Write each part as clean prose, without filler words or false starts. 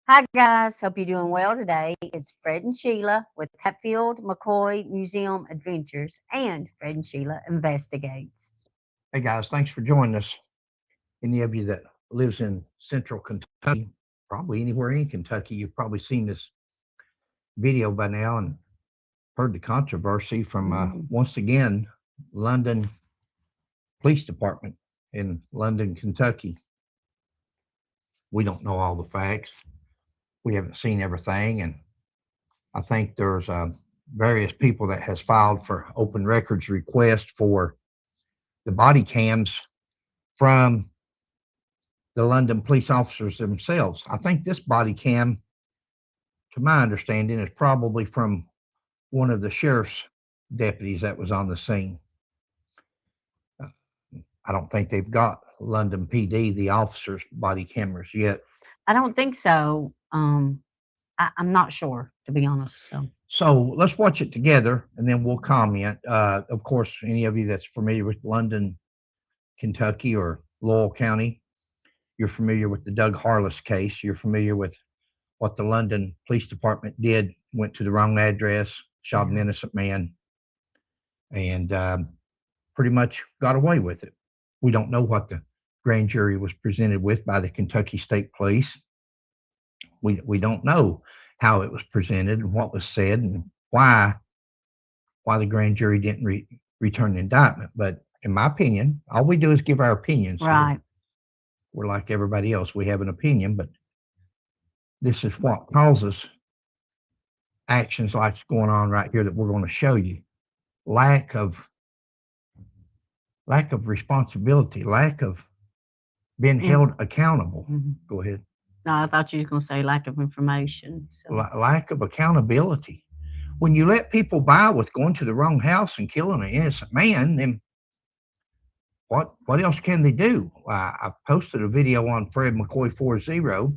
Hi, guys. Hope you're doing well today. It's Fred and Sheila with Hatfield McCoy Museum Adventures and Fred and Sheila Investigates. Hey guys, thanks for joining us. Any of you that lives in central Kentucky, probably anywhere in Kentucky, you've probably seen this video by now and heard the controversy from once again London Police Department in London, Kentucky. We don't know all the facts. We haven't seen everything, and I think there's various people that has filed for open records request for the body cams from the London police officers themselves. I think this body cam, to my understanding, is probably from one of the sheriff's deputies that was on the scene. Uh, I don't think they've got London PD, the officers' body cameras yet. I don't think so. I'm not sure, to be honest. So let's watch it together and then we'll comment. Of course, any of you that's familiar with London, Kentucky, or Lowell County, you're familiar with the Doug Harless case. You're familiar with what the London Police Department did, went to the wrong address, shot an innocent man, and pretty much got away with it. We don't know what the grand jury was presented with by the Kentucky State Police. We don't know how it was presented and what was said and why the grand jury didn't return an indictment. But in my opinion, all we do is give our opinions. Right. We're like everybody else. We have an opinion, but this is what causes actions like what's going on right here that we're going to show you. Lack of responsibility, lack of being held accountable. Go ahead. No, I thought you was going to say lack of information. Lack of accountability. When you let people by with going to the wrong house and killing an innocent man, then what else can they do? I posted a video on Fred McCoy 40.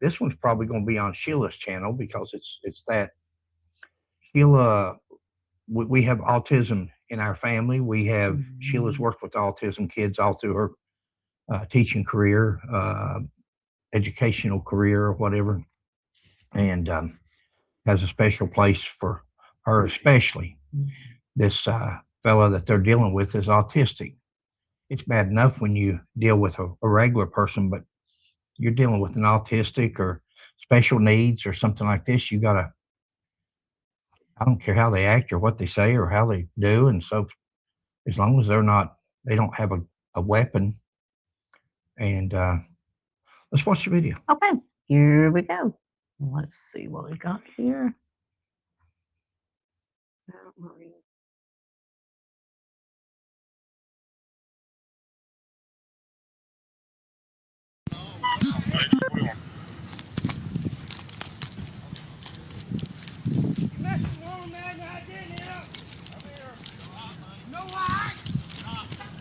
This one's probably going to be on Sheila's channel because it's that. Sheila, we have autism in our family. We have Sheila's worked with autism kids all through her teaching career, educational career, or whatever, and has a special place for her, especially. This fella that they're dealing with is autistic. It's bad enough when you deal with a regular person, but you're dealing with an autistic or special needs or something like this. You gotta, I don't care how they act or what they say or how they do, and so as long as they don't have a weapon. And let's watch the video. Okay, here we go. Let's see what we got here.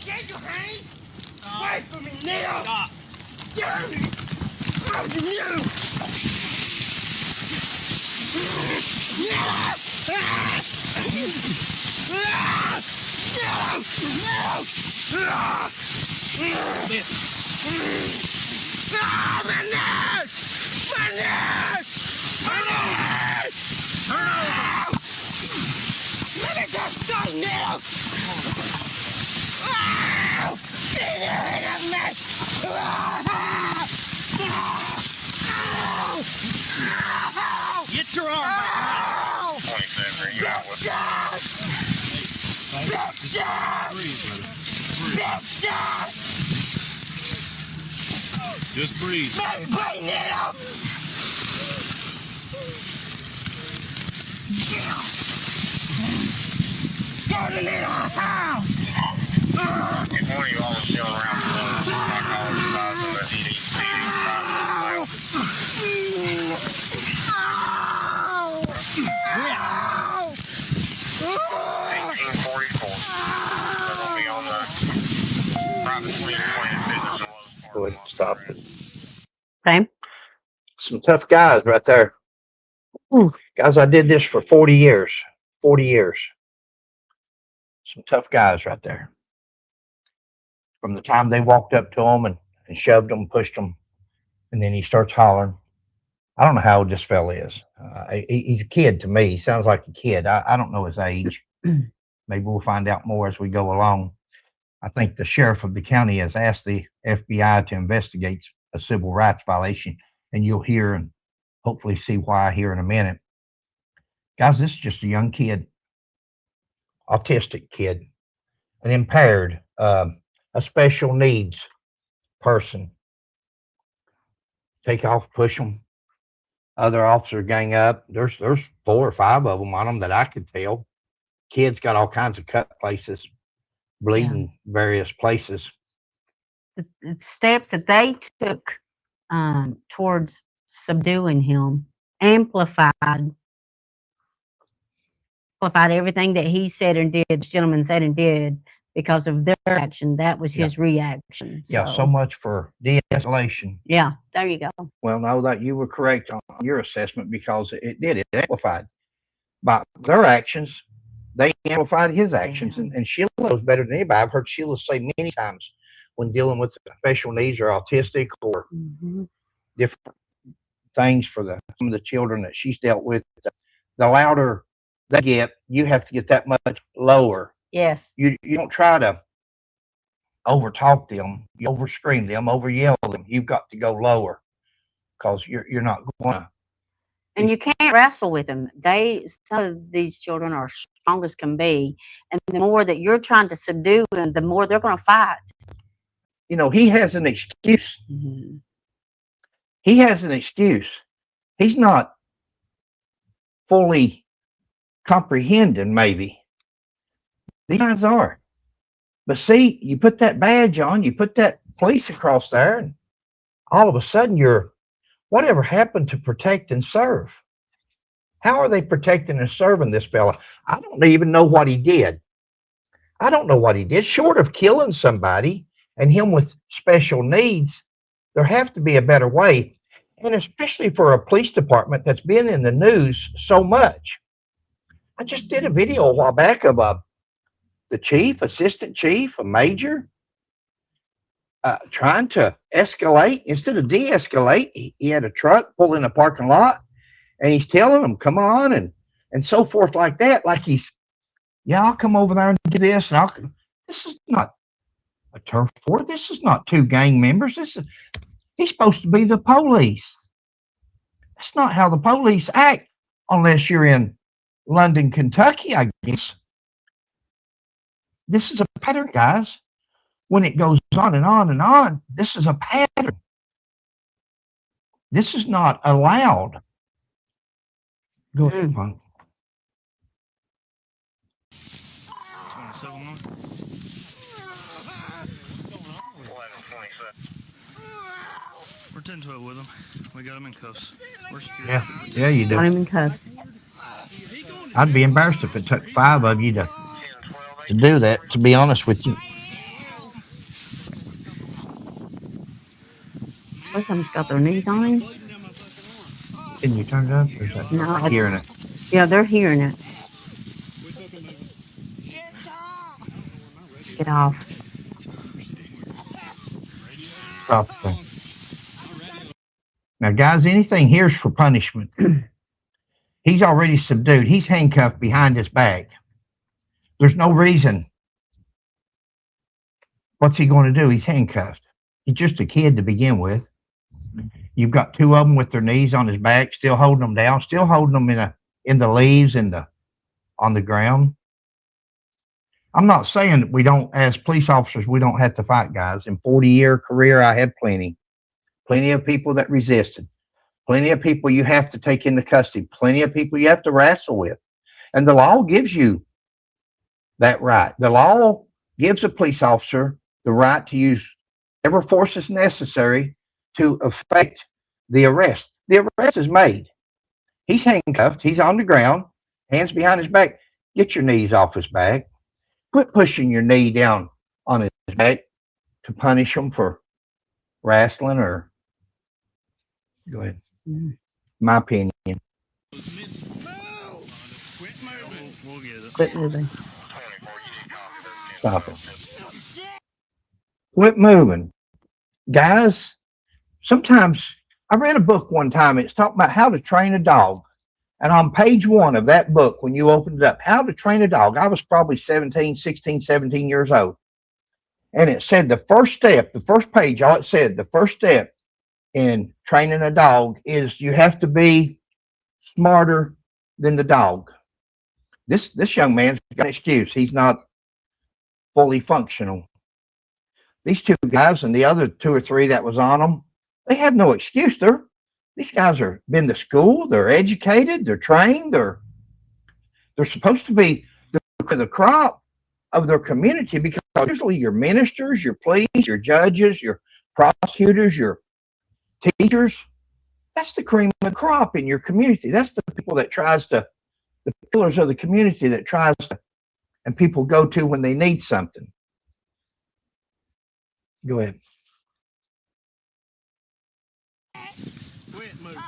Get your hands away from me now! Stop! Get me! My neck! My neck! My neck! Let me just start now! Get your arm back! 27, you out with Just breathe. Bring it up! Go to the house! Good morning, you all are still around the psychology of the EDC. Go ahead and stop it. Okay. Some tough guys right there. Guys, I did this for 40 years. 40 years. Some tough guys right there. From the time they walked up to him and shoved him, pushed him, and then he starts hollering. I don't know how old this fella is. He's a kid to me. He sounds like a kid. I don't know his age. Maybe we'll find out more as we go along. I think the sheriff of the county has asked the FBI to investigate a civil rights violation, and you'll hear and hopefully see why here in a minute. Guys, this is just a young kid, autistic kid, an impaired, a special needs person. Take off, push them. Other officer gang up. There's 4 or 5 of them on them that I could tell. Kids got all kinds of cut places, bleeding various places. The steps that they took towards subduing him amplified everything that he said and did, this gentleman said and did, because of their action. That was his reaction. Yeah, so much for de-escalation. Yeah, there you go. Well, no, that you were correct on your assessment because it did. It amplified. By their actions, they amplified his actions. And Sheila knows better than anybody. I've heard Sheila say many times when dealing with special needs or autistic or different things for some of the children that she's dealt with, the louder they get, you have to get that much lower. Yes. You don't try to overtalk them, you over scream them, over yell them. You've got to go lower because you're not going to. And you can't wrestle with them. Some of these children are strong as can be, and the more that you're trying to subdue them, the more they're going to fight. You know, he has an excuse. He has an excuse. He's not fully comprehending, maybe. These guys are. But see, you put that badge on, you put that police across there, and all of a sudden whatever happened to protect and serve? How are they protecting and serving this fella? I don't even know what he did. I don't know what he did. Short of killing somebody and him with special needs, there has to be a better way. And especially for a police department that's been in the news so much. I just did a video a while back of the chief, assistant chief, a major, trying to escalate instead of de-escalate. He had a truck pull in a parking lot, and he's telling them, "Come on," and so forth like that. Like I'll come over there and do this, and this is not a turf war. This is not 2 gang members. He's supposed to be the police. That's not how the police act, unless you're in London, Kentucky, I guess. This is a pattern, guys. When it goes on and on and on, this is a pattern. This is not allowed. Go ahead, Punk. 27 We're 10 to it with them. We got them in cuffs. We're secure. Yeah, you do. Got him in cuffs. I'd be embarrassed if it took 5 of you to do that, to be honest with you. Both of them's got their knees on him. Can you turn it up? Or is that No, I'm hearing it? Yeah, they're hearing it. Get off. Stop the thing. Now, guys, anything here's for punishment. He's already subdued. He's handcuffed behind his back. There's no reason. What's he going to do? He's handcuffed. He's just a kid to begin with. You've got 2 of them with their knees on his back, still holding them down, still holding them in the leaves on the ground. I'm not saying that we don't, as police officers, we don't have to fight, guys. In 40-year career, I had plenty of people that resisted, plenty of people you have to take into custody, plenty of people you have to wrestle with. And the law gives you that right. The law gives a police officer the right to use whatever force is necessary to effect the arrest. The arrest is made. He's handcuffed. He's on the ground, hands behind his back. Get your knees off his back. Quit pushing your knee down on his back to punish him for wrestling or. Go ahead. My opinion. Quit moving. Stop it. Quit moving. Guys, sometimes I read a book one time. It's talking about how to train a dog. And on page 1 of that book, when you opened it up, how to train a dog, I was probably 17 years old. And it said the first step, the first page, all it said, the first step in training a dog is you have to be smarter than the dog. This young man's got an excuse. He's not fully functional. These 2 guys and the other 2 or 3 that was on them, they have no excuse. These guys are been to school, they're educated, they're trained, they're supposed to be the crop of their community, because usually your ministers, your police, your judges, your prosecutors, your teachers, that's the cream of the crop in your community. That's the people that the pillars of the community that and people go to when they need something. Go ahead. Quit moving.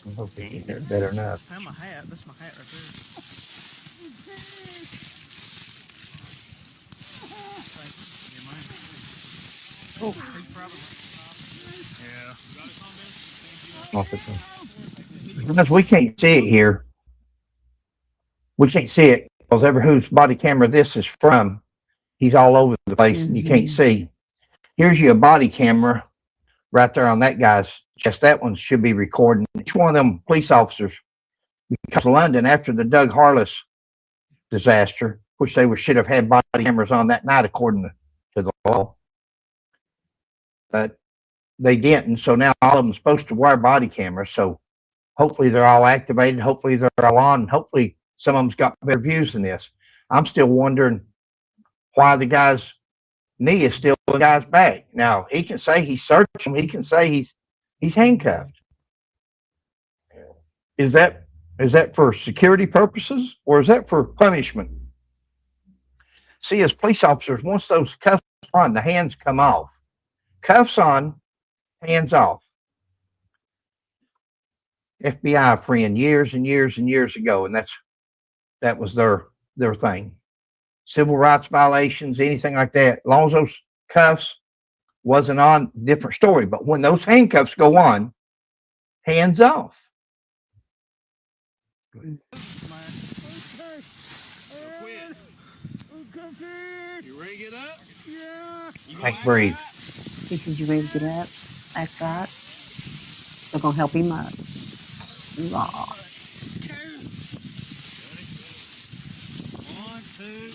I hope they can hear it better enough. That's my hat. That's my hat right there. Oh, he's probably. Yeah. Because we can't see it here. We can't see it because ever whose body camera this is from, he's all over the place and you can't see. Here's your body camera right there on that guy's chest. That one should be recording. Each one of them police officers, because of London, after the Doug Harless disaster, which they should have had body cameras on that night according to the law, but they didn't. So now all of them are supposed to wear body cameras. So hopefully they're all activated. Hopefully they're all on. Hopefully some of them's got better views than this. I'm still wondering why the guy's knee is still in the guy's back. Now he can say he's searching. He can say he's handcuffed. Is that for security purposes or is that for punishment? See, as police officers, once those cuffs on, the hands come off. Cuffs on, hands off. FBI friend years and years and years ago, and that was their thing. Civil rights violations, anything like that, as long as those cuffs wasn't on, different story. But when those handcuffs go on, hands off. You ready to get up? Yeah. Can't breathe. He said, "You ready to get up?" That's right. They're going to help him up. Aw. 1, 2,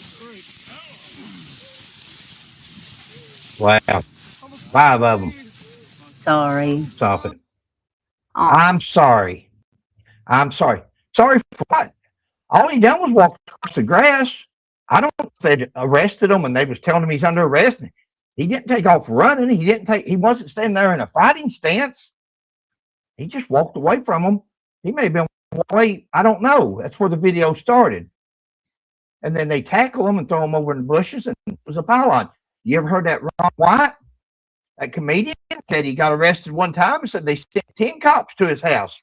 3. Wow. 5 of them. Sorry. Stop it. Aw. I'm sorry. I'm sorry. Sorry for what? All he done was walk across the grass. I don't know if they arrested him and they was telling him he's under arrest. He didn't take off running. He wasn't standing there in a fighting stance. He just walked away from him. He may have been away. I don't know. That's where the video started. And then they tackle him and throw him over in the bushes, and it was a pylon. You ever heard that Ron White, that comedian, said he got arrested one time and said they sent 10 cops to his house.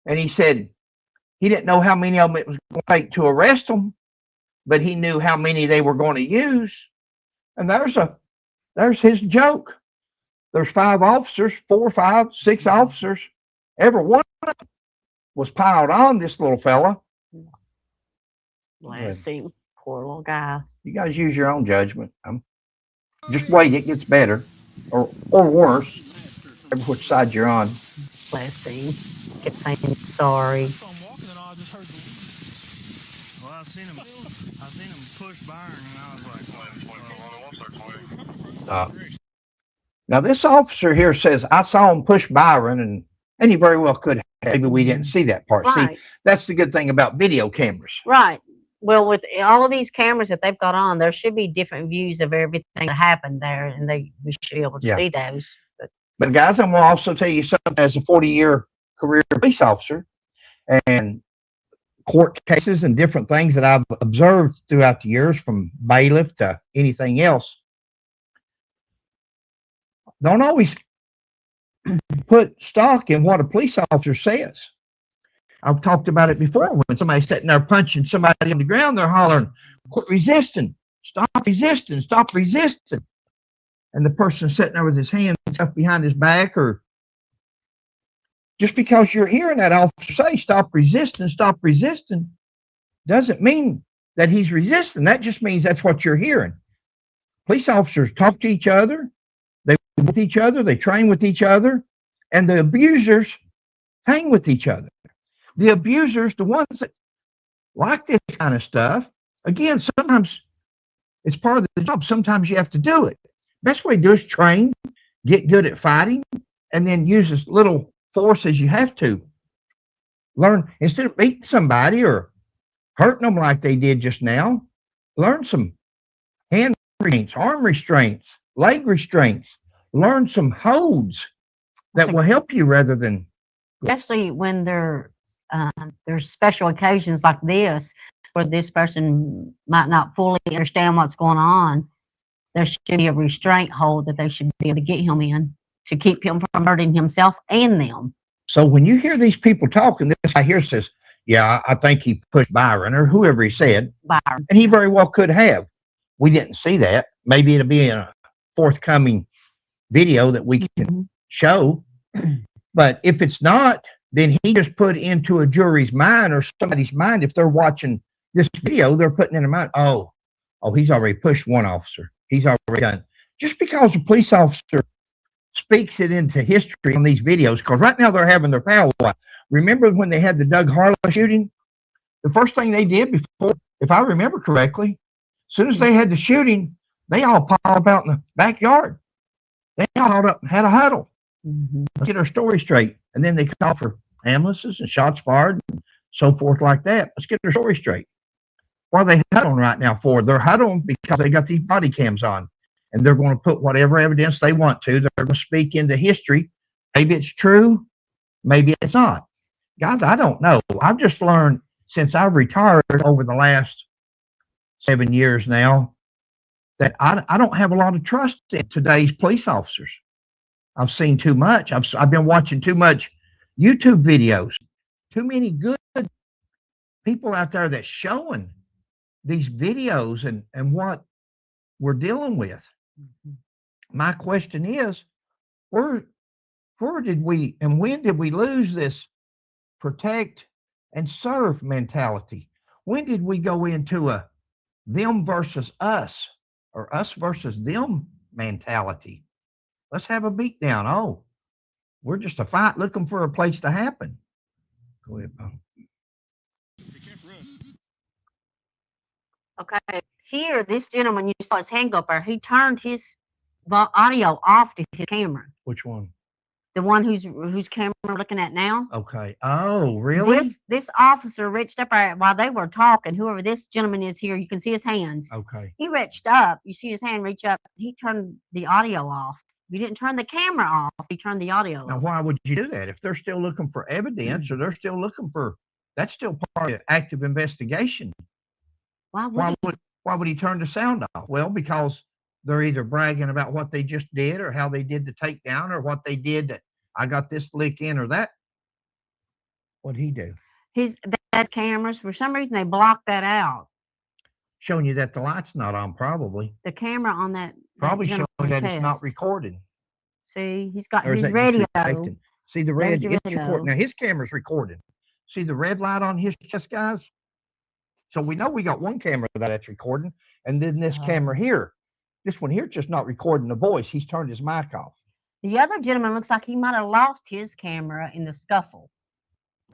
And he said he didn't know how many of them it was going to take to arrest them, but he knew how many they were going to use. And there's his joke. There's 5 officers, 4, 5, 6 officers. Every one of them was piled on this little fella. Bless him. Poor little guy. You guys use your own judgment. Just wait, it gets better or worse, every which side you're on. Bless him. Kept saying sorry. So I'm walking and I just heard well, I seen him push Byron and I was like, Now this officer here says, I saw him push Byron, and he very well could have. Maybe we didn't see that part. Right. See, that's the good thing about video cameras. Right. Well, with all of these cameras that they've got on, there should be different views of everything that happened there, and we should be able to see those. But guys, I'm going to also tell you something. As a 40-year career police officer, and court cases and different things that I've observed throughout the years, from bailiff to anything else, don't always put stock in what a police officer says. I've talked about it before. When somebody's sitting there punching somebody on the ground, they're hollering, "Quit resisting, stop resisting, stop resisting." And the person sitting there with his hands up behind his back, or just because you're hearing that officer say, "Stop resisting, doesn't mean that he's resisting. That just means that's what you're hearing. Police officers talk to each other, they work with each other, they train with each other, and the abusers hang with each other. The abusers, the ones that like this kind of stuff, again, sometimes it's part of the job. Sometimes you have to do it. Best way to do is train, get good at fighting, and then use as little force as you have to. Learn, instead of beating somebody or hurting them like they did just now, learn some hand restraints, arm restraints, leg restraints. Learn some holds that will help you rather than. Especially when there's special occasions like this where this person might not fully understand what's going on. There should be a restraint hold that they should be able to get him in to keep him from hurting himself and them. So when you hear these people talking, this guy here says, "Yeah, I think he pushed Byron," or whoever he said, Byron. And he very well could have. We didn't see that. Maybe it'll be in a forthcoming video that we can show. But if it's not, then he just put into a jury's mind or somebody's mind, if they're watching this video, they're putting in their mind, oh, he's already pushed one officer. He's already done. Just because a police officer speaks it into history on these videos, because right now they're having their powwow. Remember when they had the Doug Harlow shooting? The first thing they did before, if I remember correctly, as soon as they had the shooting, they all piled up out in the backyard. They all piled up and had a huddle. Let's get our story straight. And then they call for ambulances and shots fired and so forth like that. Let's get their story straight. What are they huddling right now for? They're huddling because they got these body cams on. And they're going to put whatever evidence they want to. They're going to speak into history. Maybe it's true. Maybe it's not. Guys, I don't know. I've just learned since I've retired over the last 7 years now that I don't have a lot of trust in today's police officers. I've seen too much. I've been watching too much YouTube videos. Too many good people out there that's showing these videos and what we're dealing with. My question is, where did we and when did we lose this protect and serve mentality? When did we go into a them versus us or us versus them mentality? Let's have a beat down. Oh, we're just a fight looking for a place to happen. Go ahead, Bob. Okay, here, this gentleman, you saw his hand go up there. He turned his audio off to his camera. Which one? The one whose camera we're looking at now. Okay. Oh, really? This officer reached up there while they were talking. Whoever this gentleman is here, you can see his hands. Okay. He reached up. You see his hand reach up. He turned the audio off. You didn't turn the camera off. He turned the audio Now, off. why would you do that? If they're still looking for evidence or they're still looking for, that's still part of active investigation. Why would he turn the sound off? Well, because they're either bragging about what they just did or how they did the takedown or what they did that I got this lick in or that. What'd he do? That cameras, for some reason, they blocked that out. Showing you that the light's not on, probably. The camera on that. Probably showing that it's not recorded. See, he's got Or is his that radio. See the red, There's it's your recording. radio. Now his camera's recording. See the red light on his chest, guys? So we know we got one camera that's recording, and then this camera here. This one here just not recording the voice. He's turned his mic off. The other gentleman looks like he might have lost his camera in the scuffle.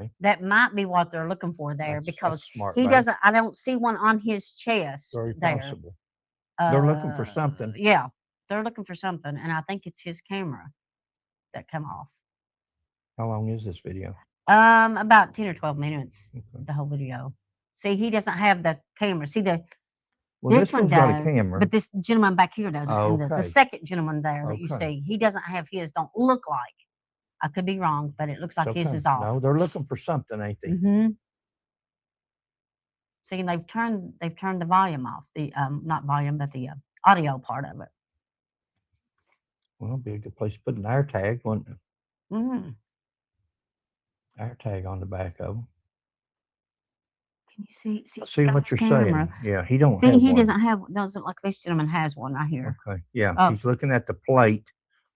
Okay. That might be what they're looking for there, That's because smart, he buddy. doesn't. I don't see one on his chest Very there. possible. They're looking for something. Yeah, they're looking for something, and I think it's his camera that come off. How long is this video? About 10 or 12 minutes. Okay. The whole video. See, he doesn't have the camera. See, Well, this one one's got a does, camera. but this gentleman back here doesn't. And the Okay. second gentleman there that you Okay. see, he doesn't have his. Don't look like. I could be wrong, but it looks like his is off. No, they're looking for something, ain't they? See, and they've turned the volume off. The not volume, but the audio part of it. Well, it'd be a good place to put an air tag, wouldn't it? Mm. Air tag on the back of them. Can you see? See, I he's see got what his you're camera. saying. Yeah, he don't See, have he one. doesn't have. Doesn't like this gentleman has one right here. Okay, yeah, Oh. he's looking at the plate.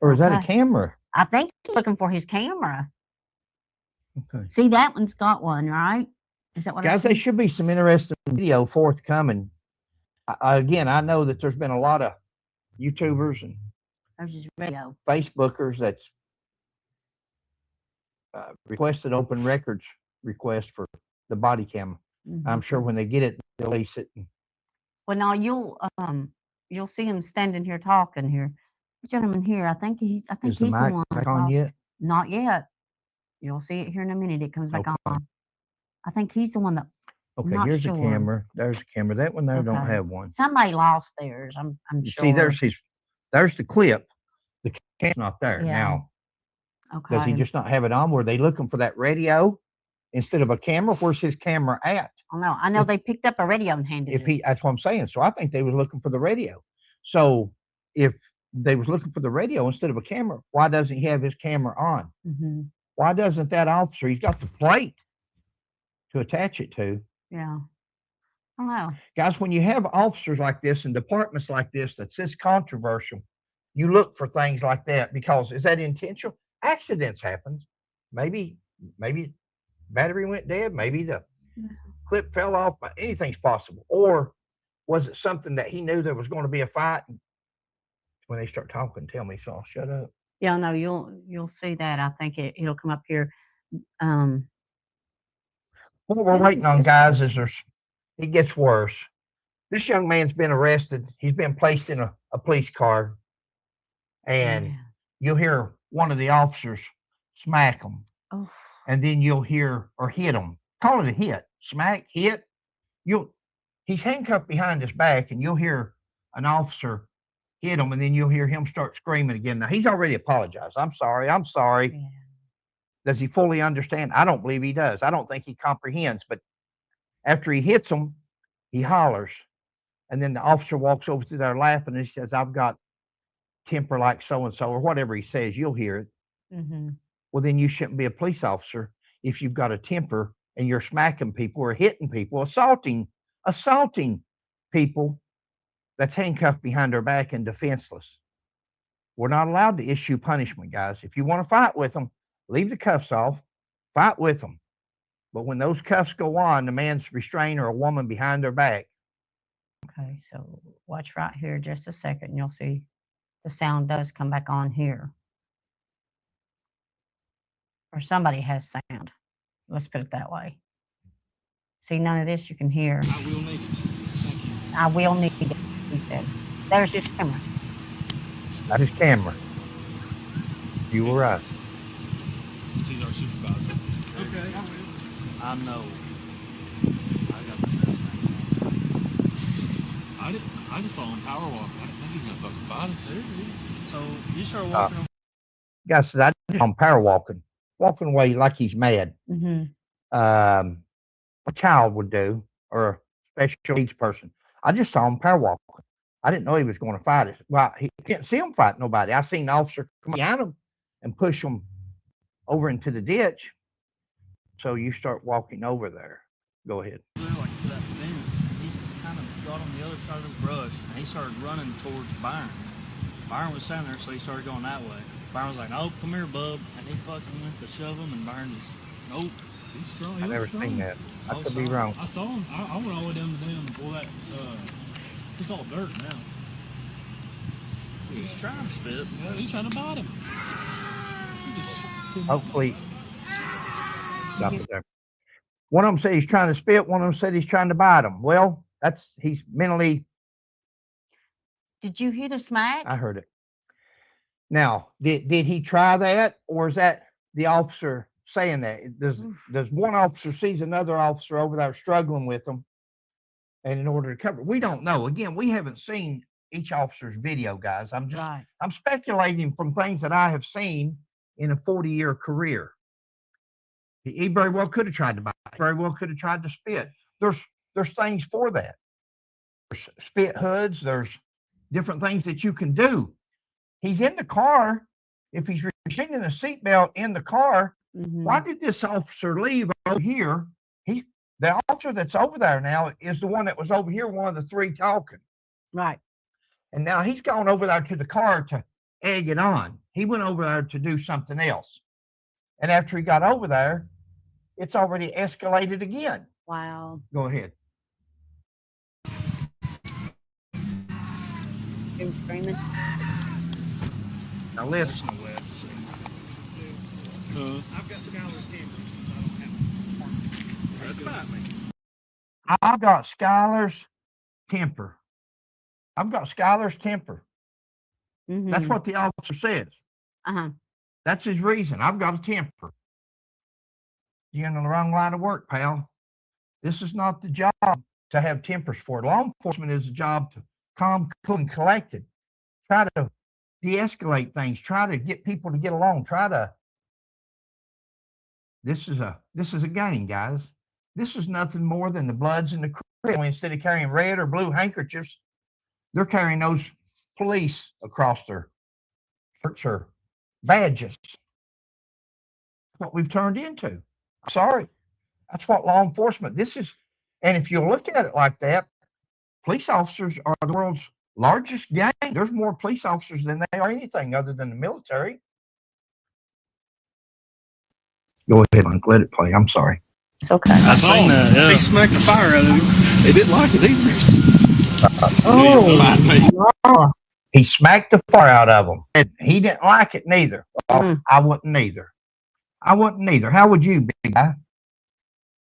Or is that a Okay. camera? I think he's looking for his camera. Okay. See, that one's got one, right? Is that what I Guys, there see? should be some interesting video forthcoming. Again, I know that there's been a lot of YouTubers and There's his radio. Facebookers that's requested open records request for the body cam. I'm sure when they get it, they'll release it. Well, now you'll see him standing here talking here. The gentleman here, I think he's Is he's the the mic one back that on lost. yet? Not yet. You'll see it here in a minute. It comes back Okay. on. I think he's the one that. Okay, Not here's sure. a camera. There's a camera. That one there don't Okay. have one. Somebody lost theirs. I'm You sure. see, there's the clip. The camera's not there. Yeah. Now, Okay. does he just not have it on? Were they looking for that radio instead of a camera? Where's his camera at? Oh no, I know they picked up a radio and handed If it. that's what I'm saying. So I think they was looking for the radio. So if they was looking for the radio instead of a camera, why doesn't he have his camera on? Mm-hmm. Why doesn't that officer? He's got the plate to attach it to. Yeah. I don't know. Guys, when you have officers like this and departments like this that's this controversial, you look for things like that because is that intentional? Accidents happen. Maybe battery went dead. Maybe the clip fell off. Anything's possible. Or was it something that he knew there was going to be a fight? When they start talking, tell me, so I'll shut up. Yeah, no, you'll see that. I think it'll come up here. What we're waiting on, guys, is it gets worse. This young man's been arrested. He's been placed in a police car, and Yeah. you'll hear one of the officers smack him, Oh. and then you'll hear or hit him. Call it a hit, smack, hit. He's handcuffed behind his back, and you'll hear an officer hit him, and then you'll hear him start screaming again. Now he's already apologized. I'm sorry. Yeah. Does he fully understand? I don't believe he does. I don't think he comprehends. But after he hits him, he hollers. And then the officer walks over to there laughing and he says, I've got temper like so-and-so, or whatever he says, you'll hear it. Mm-hmm. Well, then you shouldn't be a police officer if you've got a temper and you're smacking people or hitting people, assaulting people that's handcuffed behind their back and defenseless. We're not allowed to issue punishment, guys. If you want to fight with them, leave the cuffs off, fight with them. But when those cuffs go on, the man's restrained or a woman behind their back. Okay, so watch right here just a second and you'll see the sound does come back on here. Or somebody has sound. Let's put it that way. See, none of this you can hear. I will need it. Thank you. I will need it, he said. There's his camera. Not his camera. You were right. He's our supervisor. Okay, I will. I know. I got the best name. I just saw him power walk. I didn't think he was gonna fucking fight us. So you start walking over. Guy says, I just saw him power walking away like he's mad. Mm-hmm. A child would do, or a special needs person. I just saw him power walking. I didn't know he was going to fight us. Well, he can't see him fight nobody. I seen the officer come behind him and push him over into the ditch. So you start walking over there. Go ahead. Like to that fence, and he kind of got on the other side of the brush, and he started running towards Byron. Byron was standing there, so he started going that way. Byron was like, "No, come here, bub," and he fucking went to shove him, and Byron just, nope. He's strong. I never seen that. I could be wrong. I saw him. I went all the way down the dam before that. It's all dirt now. He's trying to spit. Yeah, he's trying to bite him. He just Hopefully, stop it there. One of them said he's trying to spit. One of them said he's trying to bite him. Well, he's mentally. Did you hear the smack? I heard it. Now, did he try that, or is that the officer saying that? Does one officer sees another officer over there struggling with them, and in order to cover, we don't know. Again, we haven't seen each officer's video, guys. I'm speculating from things that I have seen in a 40-year career. He very well could have tried to bite. Very well could have tried to spit. There's things for that. There's spit hoods. There's different things that you can do. He's in the car. If he's you're sitting in a seatbelt in the car, Mhm. why did this officer leave over here? The officer that's over there now is the one that was over here, one of the three talking. Right. And now he's gone over there to the car to egg it on. He went over there to do something else. And after he got over there, it's already escalated again. Wow. Go ahead. Him screaming. Now There's listen. no way I've seen I've got Skylar's cameras, so I don't have. That's about me. I've got Skylar's temper. I've got Skylar's temper. That's Mhm. what the officer says. Uh-huh. That's his reason. I've got a temper. You're in the wrong line of work, pal. This is not the job to have tempers for. Law enforcement is a job to calm, cool, and collected. Try to de-escalate things. Try to get people to get along. This is a game, guys. This is nothing more than the Bloods and the Crips. Instead of carrying red or blue handkerchiefs, they're carrying those police across their shirts or badges. That's what we've turned into. I'm sorry. That's what law enforcement, and if you look at it like that, police officers are the world's largest gang. There's more police officers than they are anything other than the military. Go ahead, Uncle. Let it play. I'm sorry. It's okay. I've seen that. Yeah. He smacked the fire out of him. They didn't like it either. Oh. He smacked the fire out of him. And he didn't like it neither. Well, Mm. I wouldn't either. How would you, big guy?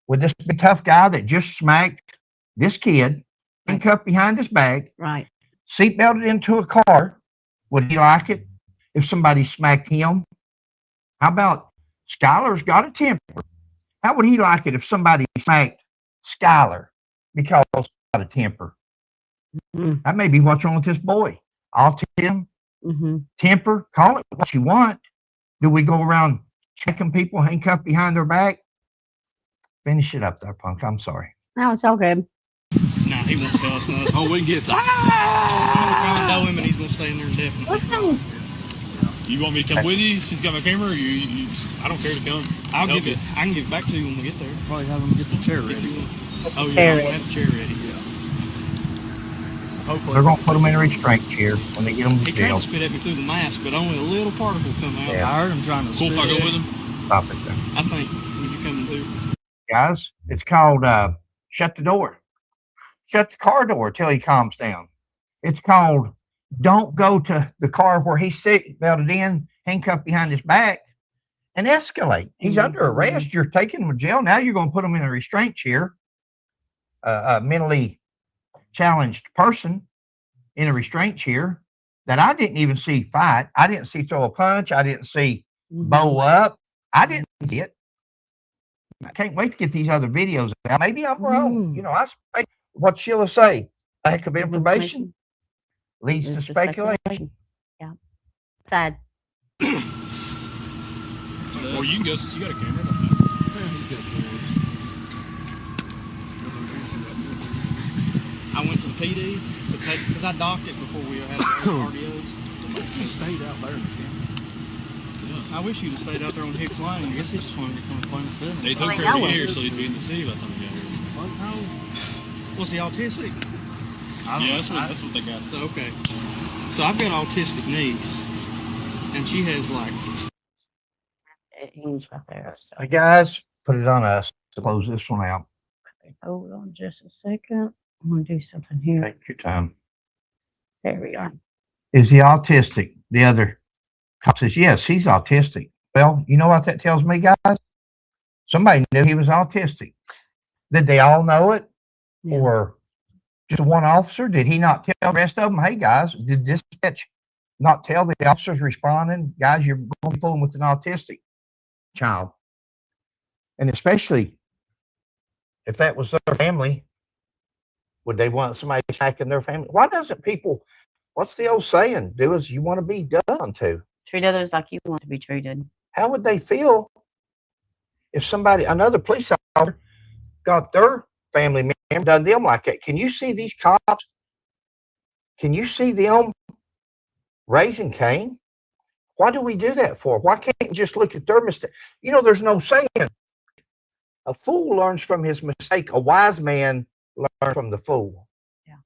Would this be a tough guy that just smacked this kid, handcuffed behind his back, Right. seatbelted into a car? Would he like it if somebody smacked him? How about Skylar's got a temper? How would he like it if somebody smacked Skylar because he's got a temper? Mm. That may be what's wrong with this boy. Autism, Mm-hmm. temper, call it what you want. Do we go around checking people handcuffed behind their back? Finish it up there, punk. I'm sorry. No, it's all good. Nah, he won't tell us nothing. Oh, we gets I'm gonna know him and he's gonna stay in there indefinitely. What's wrong? You want me to come with you? She's got my camera. Or you I don't care to come. I'll help give it. I can give it back to you when we get there. probably have them get the chair ready. Oh yeah, Chair I'm gonna have the chair ready. Hopefully. They're going to put them in a restraint chair when they get them to He tried jail. to spit at me through the mask, but only a little particle come out. Yeah. I heard him trying to Cool if I spit. go with him? Stop it there. I think. Would you come and do? Guys, it's called shut the door. Shut the car door till he calms down. It's called don't go to the car where he's seatbelted in, handcuffed behind his back, and escalate. He's under arrest. You're taking him to jail. Now you're going to put him in a restraint chair. A mentally challenged person in a restraint chair that I didn't even see fight. I didn't see throw a punch. I didn't see bow up. I didn't see it. I can't wait to get these other videos out. Maybe I'm wrong. Mm. You know, what Sheila say? Lack of information leads to It's speculation. Yeah. Sad. Or you can go since you got a camera. I went to the PD to take because I docked it before we had RDOs. He stayed out there in the camera. I wish you'd have stayed out there on Hicks Lane. I guess he just wanted to come and play in the fitness. They took Well, forever I to here, wouldn't. so he'd be in the city by the time he got here. Was he autistic? Yeah, that's what they got. So okay. So I've got an autistic niece, and she has like He's right there. So Hey guys, put it on us to close this one out. hold on just a second. I'm gonna do something here. Take your time. There we are. Is he autistic? The other cop says, yes, he's autistic. Well, you know what that tells me, guys? Somebody knew he was autistic. Did they all know it? Yeah. Or just one officer? Did he not tell the rest of them, hey, guys, did dispatch not tell the officers responding, guys, you're going to be fooling with an autistic child? And especially if that was their family, would they want somebody attacking their family? Why doesn't people, what's the old saying? Do as you want to be done to. Treat others like you want to be treated. How would they feel if another police officer got their family member done them like that? Can you see these cops? Can you see them raising Cain? Why do we do that for? Why can't we just look at their mistake? You know, there's no saying. A fool learns from his mistake. A wise man learns from the fool. Yeah.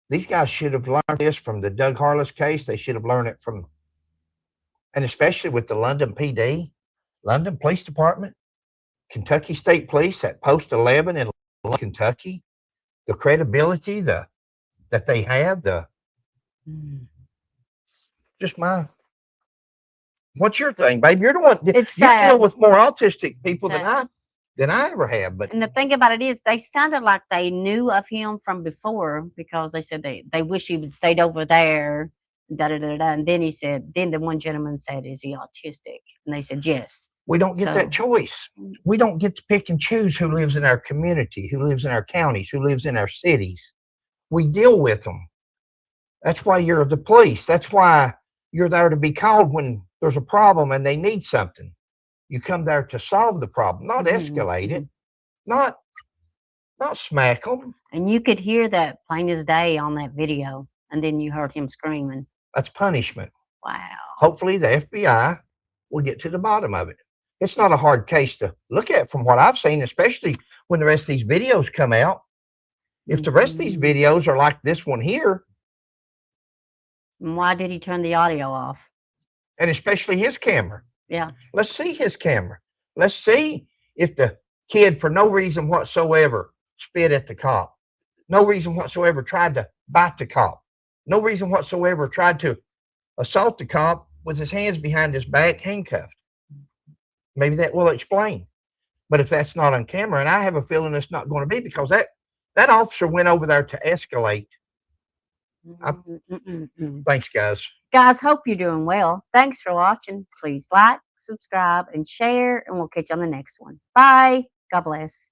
These guys should have learned this from the Doug Harless case. They should have learned it from, and especially with the London PD, London Police Department, Kentucky State Police at Post 11 in Kentucky, the credibility that they have, just my. What's your thing, babe? You're the one. It's You're sad. dealing with more autistic people Sad. than I ever have. But And the thing about it is, they sounded like they knew of him from before, because they said they wish he would stayed over there. Da da da da. And then he said, then the one gentleman said, "Is he autistic?" And they said, "Yes." we don't get that choice. We don't get to pick and choose who lives in our community, who lives in our counties, who lives in our cities. We deal with them. That's why you're the police. That's why you're there to be called when there's a problem and they need something. You come there to solve the problem, not escalate it, not smack them. And you could hear that plain as day on that video. And then you heard him screaming. That's punishment. Wow. Hopefully the FBI will get to the bottom of it. It's not a hard case to look at from what I've seen, especially when the rest of these videos come out. If the rest of these videos are like this one here. And why did he turn the audio off? And especially his camera. Yeah. Let's see his camera. Let's see if the kid, for no reason whatsoever, spit at the cop. No reason whatsoever tried to bite the cop. No reason whatsoever tried to assault the cop with his hands behind his back, handcuffed. Maybe that will explain. But if that's not on camera, and I have a feeling it's not going to be, because that officer went over there to escalate. Thanks, guys. Guys, hope you're doing well. Thanks for watching. Please like, subscribe, and share, and we'll catch you on the next one. Bye. God bless.